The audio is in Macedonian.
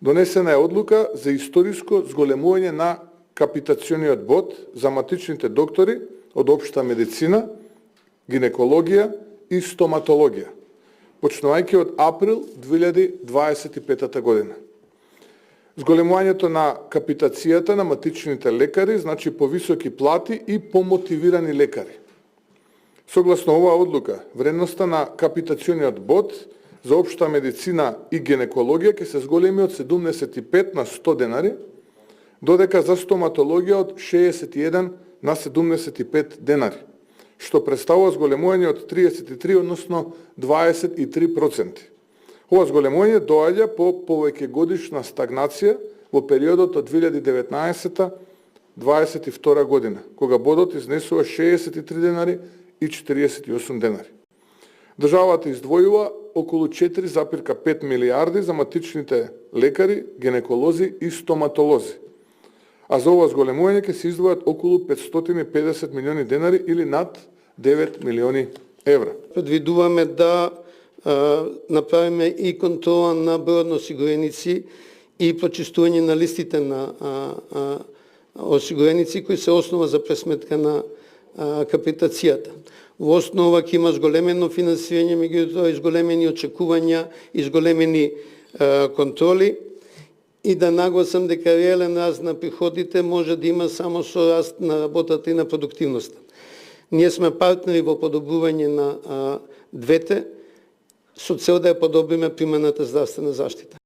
Донесена е одлука за историско зголемување на капитациониот бод за матичните доктори од општа медицина, гинекологија и стоматологија, почнувајќи од април 2025 година. Зголемувањето на капитацијата на матичните лекари значи повисоки плати и помотивирани лекари. Согласно оваа одлука, вредноста на капитациониот бод за општа медицина и гинекологија ќе се зголеми од 75 на 100 денари, додека за стоматологија од 61 на 75 денари, што представува зголемување од 33, односно 23%. Ова зголемување доаѓа по повеќегодишна стагнација во периодот од 2019-22 година, кога бодот изнесува 63 денари и 48 денари. Државата издвојува околу 4,5 милиарди за матичните лекари, гинеколози и стоматолози, а за ова зголемување ќе се издвојат околу 550 милиони денари или над 9 милиони евра. Предвидуваме да направиме и контрола на бројот на осигуреници и почистување на листите на осигуреници кои се основа за пресметка на капитацијата. Во основа ќе има зголемено финансирање, меѓутоа зголемени очекувања и зголемени контроли, и да нагласам дека реален раст на приходите може да има само со раст на работата и на продуктивноста. Ние сме партнери во подобрување на двете, со цел да ја подобриме примената здравствена заштита.